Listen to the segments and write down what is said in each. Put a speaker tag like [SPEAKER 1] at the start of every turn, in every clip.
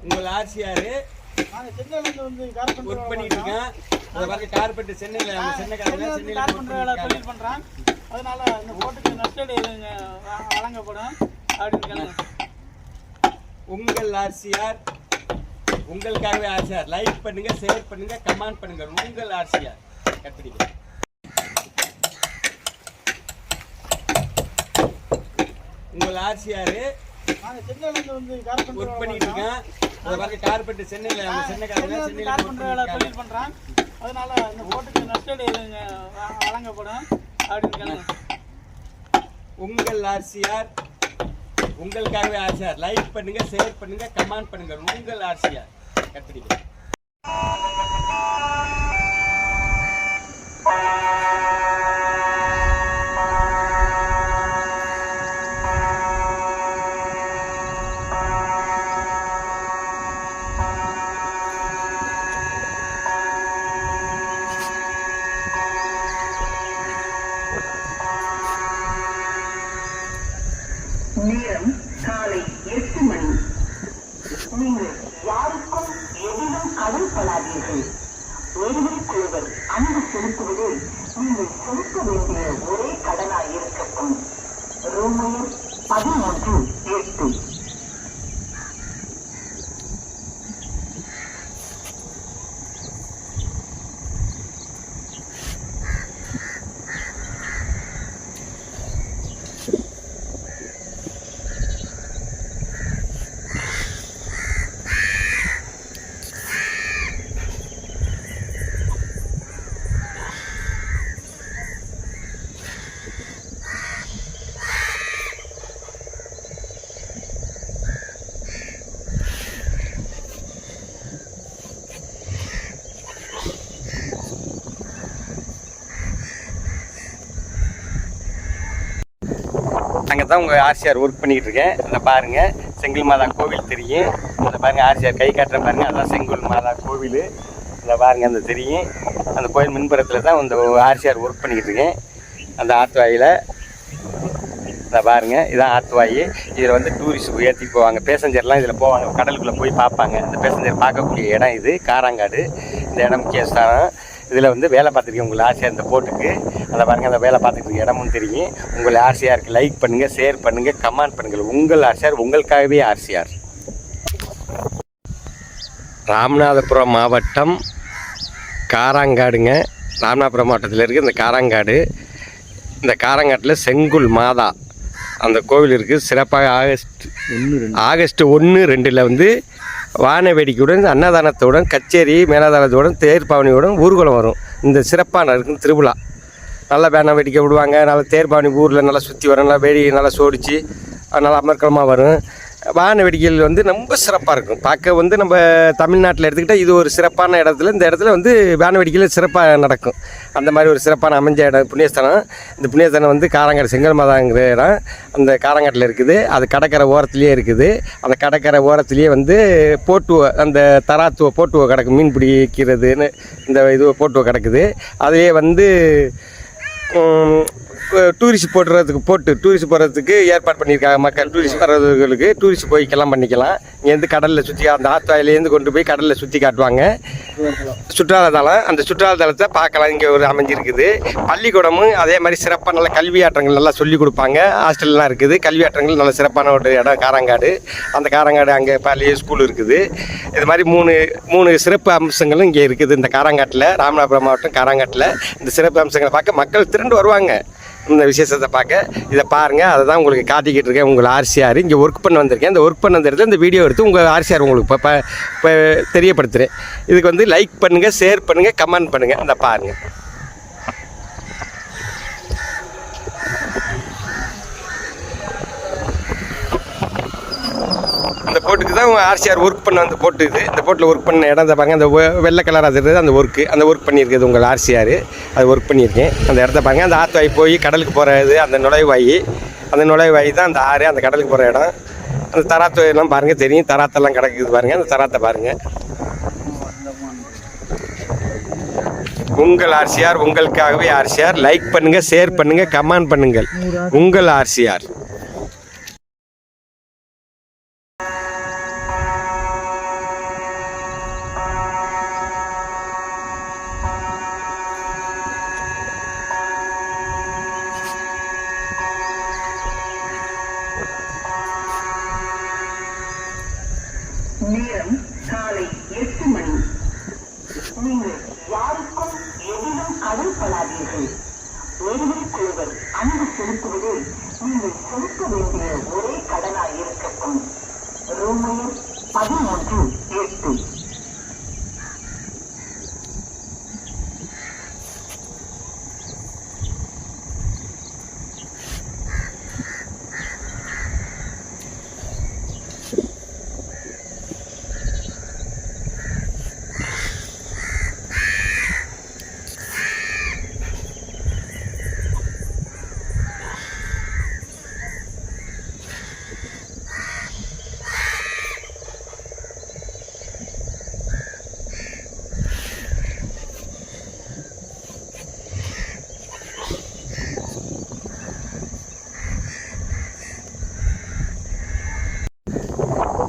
[SPEAKER 1] உங்கள் RCR work பண்ணிட்டு இருக்கேன். அதை பார்த்து கார்பெட் சென்னையில்
[SPEAKER 2] தொழில் பண்றேன். அதனால இந்த போட்டுக்கு நஷ்டஈடு வழங்கப்படும் அப்படின்னு.
[SPEAKER 1] உங்கள் ஆர்சிஆர் உங்களுக்காகவே ஆர்சிஆர். லைக் பண்ணுங்க, ஷேர் பண்ணுங்க, கமெண்ட் பண்ணுங்க. உங்கள் ஆர்சிஆர் கட்டிடுங்க. உங்கள் ஆர்சிஆர் ஒர்க் பண்ணிட்டு இருக்கேன். அதை பார்த்து கார்பெட் சென்னையில்
[SPEAKER 2] தொழில் பண்றேன். அதனால இந்த போட்டுக்கு நஷ்டஈடு வழங்கப்படும் அப்படின்னு.
[SPEAKER 1] உங்கள் ஆர்சிஆர் உங்களுக்காகவே ஆர்சிஆர். லைக் பண்ணுங்க, ஷேர் பண்ணுங்க, கமெண்ட் பண்ணுங்க. உங்கள் ஆர்சிஆர் கட்டிடுங்க.
[SPEAKER 3] நேரம் காலை 8 மணி. நீங்கள் யாருக்கும் எதிலும் கடன்படாதீர்கள். ஒருவருக்கொருவர் அன்பு செலுத்துவதே நீங்கள் செலுத்த வேண்டிய ஒரே கடனாய் இருக்கட்டும். ரோமையர் 13:8.
[SPEAKER 1] அங்கே தான் உங்கள் ஆர்சிஆர் ஒர்க் பண்ணிக்கிட்டு இருக்கேன். அதை பாருங்கள், செங்கல் மாதா கோவில் தெரியும். அதை பாருங்கள், ஆர்சிஆர் கை காட்டுற பாருங்கள், அதுதான் செங்கல் மாதா கோவில். அதை பாருங்கள், அந்த தெரியும். அந்த கோயில் மின்புறத்தில் தான் இந்த ஆர்சிஆர் ஒர்க் பண்ணிக்கிட்டு இருக்கேன். அந்த ஆத்துவாயில் அதை பாருங்கள், இதுதான் ஆத்துவாயி. இதில் வந்து டூரிஸ்ட் ஏற்றி போவாங்க, பேசஞ்சர்லாம் இதில் போவாங்க, கடலுக்குள்ளே போய் பார்ப்பாங்க. இந்த பேசஞ்சர் பார்க்கக்கூடிய இடம் இது காராங்காடு. இந்த இடம் முக்கிய ஸ்தானம். இதில் வந்து வேலை பார்த்துருக்கேன் உங்கள் ஆர்சிஆர் இந்த போட்டுக்கு. அதை பாருங்கள், அந்த வேலை பார்த்துட்டு இடமும் தெரியும். உங்கள் ஆர்சிஆருக்கு லைக் பண்ணுங்கள், ஷேர் பண்ணுங்கள், கமெண்ட் பண்ணுங்கள். உங்கள் ஆர்சிஆர் உங்களுக்காகவே ஆர்சிஆர். ராமநாதபுரம் மாவட்டம் காராங்காடுங்க. ராமநாதபுரம் மாவட்டத்தில் இருக்குது இந்த காராங்காடு. இந்த காராங்காட்டில் செங்குல் மாதா அந்த கோவில் இருக்குது. சிறப்பாக ஆகஸ்ட் 1-2 வந்து வான வேடிக்கையுடன், அன்னதானத்துடன், கச்சேரி மேலதானத்துடன், தேர்பாவனியுடன் ஊர்வலம் வரும். இந்த சிறப்பான இருக்கும் திருவிழா. நல்லா வான வேடிக்கை விடுவாங்க. நல்லா தேர்பாவனி ஊரில் நல்லா சுற்றி வரும். நல்லா வேடி நல்லா சோடிச்சு நல்லா அமர்க்கலமாக வரும். வான வேடிக்கைகள் வந்து ரொம்ப சிறப்பாக இருக்கும். பார்க்க வந்து நம்ம தமிழ்நாட்டில் எடுத்துக்கிட்டால் இது ஒரு சிறப்பான இடத்துல, இந்த இடத்துல வந்து வான வேடிக்கையில் சிறப்பாக நடக்கும். அந்த மாதிரி ஒரு சிறப்பான அமைஞ்ச இடம் புண்ணியஸ்தானம். இந்த புண்ணியஸ்தானம் வந்து காராங்காடு செங்கல் மாதாங்கிற இடம் அந்த காராங்காட்டில் இருக்குது. அது கடற்கரை ஓரத்துலேயே இருக்குது. அந்த கடற்கரை ஓரத்துலேயே வந்து போட்டுவோ, அந்த தராத்துவோ போட்டுவோ கிடக்கு, மீன் பிடிக்கிறதுன்னு இந்த இது போட்டுவோ கிடக்குது. அதையே வந்து டூரிஸ்ட் டூரிஸ்ட் போடுறதுக்கு ஏற்பாடு பண்ணியிருக்காங்க. மக்கள் டூரிஸ்ட் வர்றவர்களுக்கு டூரிஸ்ட் போய்க்கெல்லாம் பண்ணிக்கலாம். இங்கேருந்து கடலில் சுற்றி அந்த ஆத்துவாயிலேருந்து கொண்டு போய் கடலில் சுற்றி காட்டுவாங்க. சுற்றுலாத்தலம், அந்த சுற்றுலாத்தலத்தை பார்க்கலாம். இங்கே ஒரு அமைஞ்சிருக்குது. பள்ளிக்கூடமும் அதே மாதிரி சிறப்பாக நல்ல கல்வியாற்றங்கள் நல்லா சொல்லிக் கொடுப்பாங்க. ஹாஸ்டல்லாம் இருக்குது. கல்வியாற்றங்கள் நல்ல சிறப்பான ஒரு இடம் காராங்காடு. அந்த காராங்காடு அங்கே பள்ளி ஸ்கூல் இருக்குது. இது மாதிரி மூணு சிறப்பு அம்சங்களும் இங்கே இருக்குது இந்த காராங்காட்டில். ராமநாதபுரம் மாவட்டம் காராங்காட்டில் இந்த சிறப்பு அம்சங்களை பார்க்க மக்கள் திரண்டு வருவாங்க. இந்த விசேஷத்தை பார்க்க இதை பாருங்கள். அதை தான் உங்களுக்கு காட்டிக்கிட்டு இருக்கேன். உங்கள் ஆர்சிஆர் இங்கே ஒர்க் பண்ண வந்திருக்கேன். இந்த ஒர்க் பண்ண வந்த இடத்துல இந்த வீடியோ எடுத்து உங்கள் ஆர்சிஆர் உங்களுக்கு இப்போ தெரியப்படுத்துகிறேன். இதுக்கு வந்து லைக் பண்ணுங்கள், ஷேர் பண்ணுங்கள், கமெண்ட் பண்ணுங்கள். அந்த பாருங்கள். இந்த போட்டுக்கு தான் ஆர்சிஆர் ஒர்க் பண்ண அந்த போட்டு இது. இந்த போட்டில் ஒர்க் பண்ண இடம் தான் பாருங்கள். அந்த வெள்ளை கலர் அது இருக்குது. அந்த ஒர்க் பண்ணியிருக்குது உங்கள் ஆர்சிஆர். அது ஒர்க் பண்ணியிருக்கேன். அந்த இடத்த பாருங்கள். அந்த ஆற்றுவாய் போய் கடலுக்கு போகிறது அந்த நுழைவாயி தான் அந்த ஆறு, அந்த கடலுக்கு போகிற இடம். அந்த தராத்தெல்லாம் பாருங்கள் தெரியும். தராத்தெல்லாம் கிடக்குது பாருங்கள். அந்த தராத்தை பாருங்கள். உங்கள் ஆர்சிஆர் உங்களுக்காகவே ஆர்சிஆர். லைக் பண்ணுங்கள், ஷேர் பண்ணுங்கள், கமெண்ட் பண்ணுங்கள். உங்கள் ஆர்சிஆர்.
[SPEAKER 3] செலுத்துவதில் நீங்கள் செலுத்த வேண்டிய ஒரே கடனாய் இருக்கட்டும். ரோமையர் 13:8.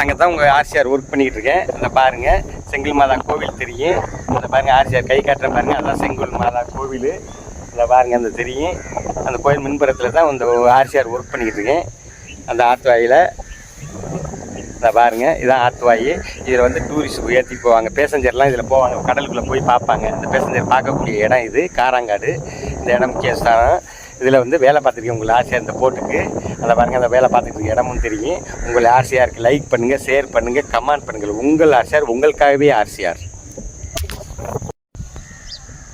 [SPEAKER 1] அங்கே தான் உங்கள் ஆர்சிஆர் ஒர்க் பண்ணிக்கிட்டு இருக்கேன். அதை பாருங்கள், செங்கல் மாதா கோவில் தெரியும். அதை பாருங்கள், ஆர்சிஆர் கை காட்டுற பாருங்கள், அதுதான் செங்கல் மாதா கோவில். அதை பாருங்கள், அந்த தெரியும். அந்த கோயில் மின்புறத்தில் தான் இந்த ஆர்சிஆர் ஒர்க் பண்ணிக்கிட்டு இருக்கேன். அந்த ஆத்துவாயில் அதை பாருங்கள், இதான் ஆத்துவாயி. இதில் வந்து டூரிஸ்ட் ஏற்றி போவாங்க, பேசஞ்சர்லாம் இதில் போவாங்க, கடலுக்குள்ளே போய் பார்ப்பாங்க. இந்த பேசஞ்சர் பார்க்கக்கூடிய இடம் இது காராங்காடு. இந்த இடம் முக்கிய ஸ்தானம். இதில் வந்து வேலை பார்த்துருக்கேன் உங்கள் ஆர்சிஆர் இந்த போட்டுக்கு. அதை பாருங்கள், அந்த வேலை பார்த்துட்டு இருக்க இடமும் தெரியும். உங்கள் ஆர்சிஆருக்கு லைக் பண்ணுங்கள், ஷேர் பண்ணுங்கள், கமெண்ட் பண்ணுங்கள். உங்கள் ஆர்சிஆர், உங்களுக்காகவே ஆர்சிஆர்.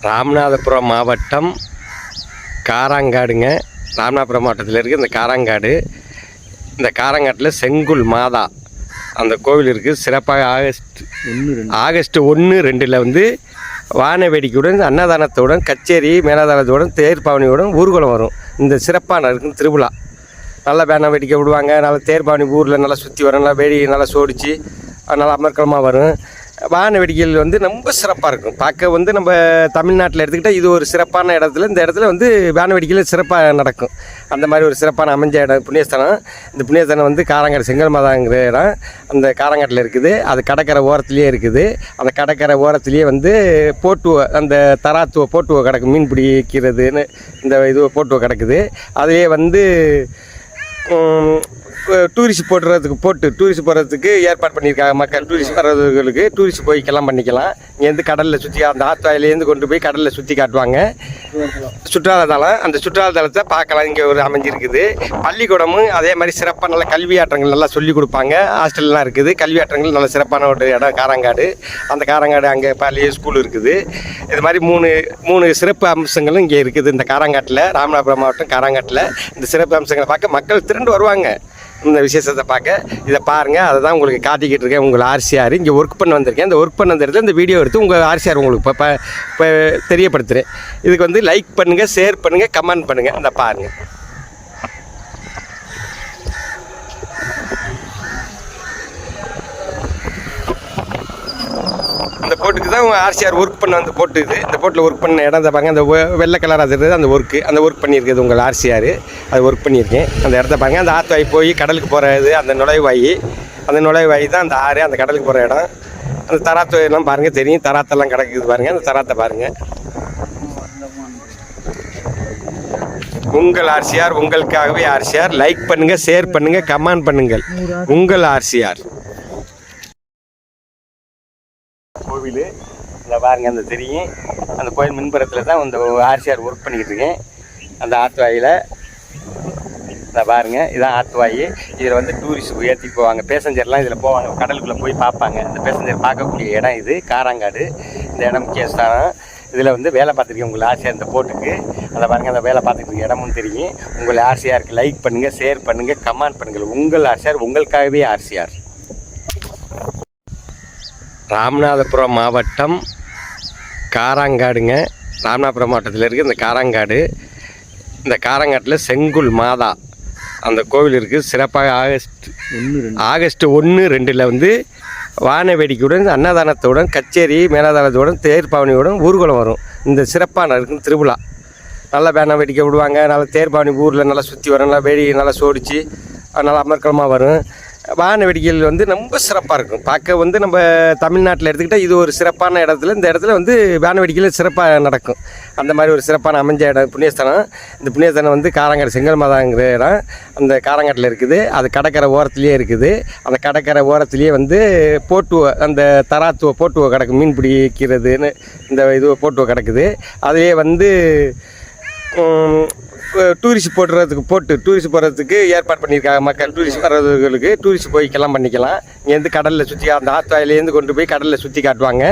[SPEAKER 1] ராமநாதபுரம் மாவட்டம் காராங்காடுங்க. ராமநாதபுரம் மாவட்டத்தில் இருக்குது இந்த காராங்காடு. இந்த காராங்காட்டில் செங்குல் மாதா அந்த கோவில் இருக்குது. சிறப்பாக ஆகஸ்ட் 1-2 வந்து வான வேடிக்கையுடன், அன்னதானத்துடன், கச்சேரி மேலாதாரத்துடன், தேர்பாவனியுடன் ஊர்வலம் வரும். இந்த சிறப்பான இருக்கும் திருவிழா. நல்லா வான வேடிக்கை விடுவாங்க. நல்லா தேர்பாவனி ஊரில் நல்லா சுற்றி வரும். நல்லா வேடி நல்லா சோடிச்சு நல்லா அமர்க்கலமாக வரும். வான வேடிக்கைகள் வந்து ரொம்ப சிறப்பாக இருக்கும். பார்க்க வந்து நம்ம தமிழ்நாட்டில் எடுத்துக்கிட்டால் இது ஒரு சிறப்பான இடத்துல, இந்த இடத்துல வந்து வான வேடிக்கையில் சிறப்பாக நடக்கும். அந்த மாதிரி ஒரு சிறப்பான அமைஞ்ச இடம் புண்ணியஸ்தானம். இந்த புண்ணியஸ்தானம் வந்து காராங்காடு செங்கல் மாதாங்கிற இடம் அந்த காராங்காட்டில் இருக்குது. அது கடற்கரை ஓரத்துலேயே இருக்குது. அந்த கடற்கரை ஓரத்துலேயே வந்து போட்டுவ, அந்த தராத்துவ போட்டுவ கிடக்கு, மீன் பிடிக்கிறதுன்னு இந்த இது போட்டுவ கிடக்குது. அதுலேயே வந்து டூரிஸ்ட் டூரிஸ்ட் போடுறதுக்கு ஏற்பாடு பண்ணியிருக்காங்க. மக்கள் டூரிஸ்ட் வர்றவர்களுக்கு டூரிஸ்ட் போய்க்கெல்லாம் பண்ணிக்கலாம். இங்கேருந்து கடலில் சுற்றி, அந்த ஆத்துவாயிலேருந்து கொண்டு போய் கடலில் சுற்றி காட்டுவாங்க. சுற்றுலாத்தலம், அந்த சுற்றுலாத்தலத்தை பார்க்கலாம். இங்கே ஒரு அமைஞ்சிருக்குது. பள்ளிக்கூடமும் அதே மாதிரி சிறப்பாக நல்ல கல்வியாற்றங்கள் நல்லா சொல்லிக் கொடுப்பாங்க. ஹாஸ்டல்லாம் இருக்குது. கல்வியாற்றங்கள் நல்ல சிறப்பான ஒரு இடம் காராங்காடு. அந்த காராங்காடு அங்கே பள்ளிய ஸ்கூல் இருக்குது. இது மாதிரி மூணு சிறப்பு அம்சங்களும் இங்கே இருக்குது இந்த காராங்காட்டில். ராமநாதபுரம் மாவட்டம் காராங்காட்டில் இந்த சிறப்பு அம்சங்களை பார்க்க மக்கள் திரண்டு வருவாங்க. இந்த விசேஷத்தை பார்க்க இதை பாருங்கள். அதை தான் உங்களுக்கு காட்டிக்கிட்டு இருக்கேன். உங்கள் ஆர்சிஆர் இங்கே ஒர்க் பண்ண வந்திருக்கேன். இந்த ஒர்க் பண்ண வந்த இடத்துல இந்த வீடியோ எடுத்து உங்கள் ஆர்சிஆர் உங்களுக்கு இப்போ தெரியப்படுத்துகிறேன். இதுக்கு வந்து லைக் பண்ணுங்கள், ஷேர் பண்ணுங்கள், கமெண்ட் பண்ணுங்கள். இந்த பாருங்கள். இந்த போட்டுக்கு தான் ஆர்சிஆர் ஒர்க் பண்ண அந்த போட்டு இது. இந்த போட்டில் ஒர்க் பண்ண இடம் தான் பாருங்கள். அந்த வெள்ளை கலர் அது இருக்குது. அந்த ஒர்க் பண்ணியிருக்குது உங்கள் ஆர்சிஆர். அது ஒர்க் பண்ணியிருக்கேன். அந்த இடத்த பாருங்கள். அந்த ஆற்றுவாய் போய் கடலுக்கு போகிற இது, அந்த நுழைவாயி தான் அந்த ஆறு, அந்த கடலுக்கு போகிற இடம். அந்த தராத்து எல்லாம் பாருங்கள் தெரியும். தராத்தெல்லாம் கிடக்குது பாருங்கள். அந்த தராத்தை பாருங்கள். உங்கள் ஆர்சிஆர், உங்களுக்காகவே ஆர்சிஆர். லைக் பண்ணுங்கள், ஷேர் பண்ணுங்கள், கமெண்ட் பண்ணுங்கள். உங்கள் ஆர்சிஆர் கோவில். இந்த பாருங்கள், அந்த தெரியும். அந்த கோயில் மின்புறத்தில் தான் இந்த ஆர்சிஆர் ஒர்க் பண்ணிக்கிட்டு இருக்கேன். அந்த ஆத்துவாயில் இந்த பாருங்கள், இதான் ஆத்துவாயி. இதில் வந்து டூரிஸ்ட் ஏற்றி போவாங்க, பேசஞ்சர்லாம் இதில் போவாங்க, கடலுக்குள்ளே போய் பார்ப்பாங்க. இந்த பேசஞ்சர் பார்க்கக்கூடிய இடம் இது காராங்காடு. இந்த இடம் முக்கிய ஸ்தானம். இதில் வந்து வேலை பார்த்துருக்கேன் உங்கள் ஆர்சிஆர் இந்த போட்டுக்கு. அதை பாருங்கள், அந்த வேலை பார்த்துட்டு இருக்க இடமும் தெரியும். உங்கள் ஆர்சிஆருக்கு லைக் பண்ணுங்கள், ஷேர் பண்ணுங்கள், கமெண்ட் பண்ணுங்கள். உங்கள் ஆர்சிஆர், உங்களுக்காகவே ஆர்சிஆர். ராமநாதபுரம் மாவட்டம் காராங்காடுங்க. ராமநாதபுரம் மாவட்டத்தில் இருக்குது இந்த காராங்காடு. இந்த காராங்காட்டில் செங்குல் மாதா அந்த கோவில் இருக்குது. சிறப்பாக ஆகஸ்ட் 1-2 வந்து வான வேடிக்கையுடன், அன்னதானத்துடன், கச்சேரி மேலாதாரத்துடன், தேர்பாவனியுடன் ஊர்வலம் வரும். இந்த சிறப்பான இருக்கும் திருவிழா. நல்லா வான வேடிக்கை விடுவாங்க. நல்லா தேர்பாவனி ஊரில் நல்லா சுற்றி வரும். நல்லா வேடி நல்லா சோடிச்சு நல்லா அமர்க்கலமாக வரும். வான வேடிக்கைகள் வந்து ரொம்ப சிறப்பாக இருக்கும். பார்க்க வந்து நம்ம தமிழ்நாட்டில் எடுத்துக்கிட்டால் இது ஒரு சிறப்பான இடத்துல, இந்த இடத்துல வந்து வான வேடிக்கையில் சிறப்பாக நடக்கும். அந்த மாதிரி ஒரு சிறப்பான அமைஞ்ச இடம் புண்ணியஸ்தானம். இந்த புண்ணியஸ்தானம் வந்து காராங்காடு செங்கல் மாதாங்கிற இடம் அந்த காராங்காட்டில் இருக்குது. அது கடற்கரை ஓரத்துலேயே இருக்குது. அந்த கடற்கரை ஓரத்துலேயே வந்து அந்த தராத்துவ போட்டுவ கிடக்கு, மீன் பிடிக்கிறதுன்னு இந்த இது போட்டுவ கிடக்குது. அதுலேயே வந்து டூரிஸ்ட் டூரிஸ்ட் போகிறதுக்கு ஏற்பாடு பண்ணியிருக்காங்க. மக்கள் டூரிஸ்ட் வர்றவர்களுக்கு டூரிஸ்ட் போய்க்கலாம் பண்ணிக்கலாம். இங்கேருந்து கடலில் சுற்றி அந்த ஆத்துவாயிலேருந்து கொண்டு போய் கடலில் சுற்றி காட்டுவாங்க.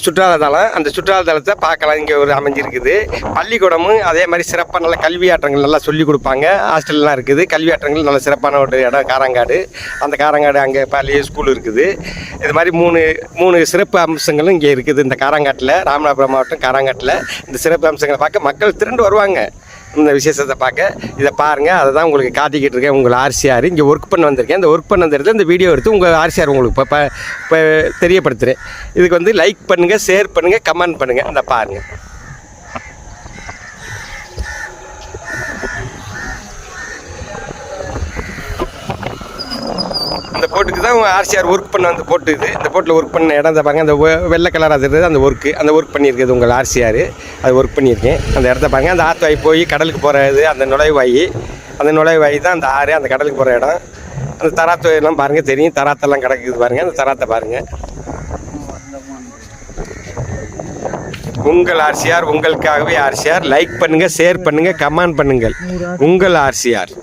[SPEAKER 1] சுற்றுலாத்தலம், அந்த சுற்றுலாத்தலத்தை பார்க்கலாம். இங்கே ஒரு அமைஞ்சிருக்குது. பள்ளிக்கூடமும் அதே மாதிரி சிறப்பாக நல்ல கல்வியாற்றங்கள் நல்லா சொல்லிக் கொடுப்பாங்க. ஹாஸ்டல்லாம் இருக்குது. கல்வியாற்றங்கள் நல்ல சிறப்பான ஒரு இடம் காரங்காடு. அந்த காரங்காடு அங்கே பள்ளி ஸ்கூல் இருக்குது. இது மாதிரி மூணு சிறப்பு அம்சங்களும் இங்கே இருக்குது. இந்த காரங்காட்டில், ராமநாதபுரம் மாவட்டம் காரங்காட்டில் இந்த சிறப்பு அம்சங்களை பார்க்க மக்கள் திரண்டு வருவாங்க. இந்த விசேஷத்தை பார்க்க இதை பாருங்கள். அதை தான் உங்களுக்கு காட்டிக்கிட்டு இருக்கேன். உங்கள் ஆர்சிஆர் இங்கே ஒர்க் பண்ண வந்திருக்கேன். இந்த ஒர்க் பண்ண வந்திருந்தது இந்த வீடியோ எடுத்து உங்கள் ஆர்சிஆர் உங்களுக்கு இப்போ தெரியப்படுத்துகிறேன். இதுக்கு வந்து லைக் பண்ணுங்கள், ஷேர் பண்ணுங்கள், கமெண்ட் பண்ணுங்கள். இந்த பாருங்கள். அந்த போட்டுக்கு தான் ஆர்சிஆர் ஒர்க் பண்ண அந்த போட்டு இது. இந்த போட்டில் ஒர்க் பண்ண இடம் தான் பாருங்க. அந்த வெள்ளை கலர் அது இருக்குது. அந்த ஒர்க் பண்ணியிருக்குது உங்கள் ஆர்சிஆர். அது ஒர்க் பண்ணியிருக்கேன். அந்த இடத்த பாருங்கள். அந்த ஆற்று வாய் போய் கடலுக்கு போகிறது அந்த நுழைவாய் தான் அந்த ஆறு, அந்த கடலுக்கு போகிற இடம். அந்த தராத்து எல்லாம் பாருங்கள், தெரியும். தராத்தெல்லாம் கிடக்குது பாருங்கள். அந்த தராத்தை பாருங்கள். உங்கள் ஆர்சிஆர், உங்களுக்காகவே ஆர்சிஆர். லைக் பண்ணுங்கள், ஷேர் பண்ணுங்கள், கமெண்ட் பண்ணுங்கள். உங்கள் ஆர்சிஆர்.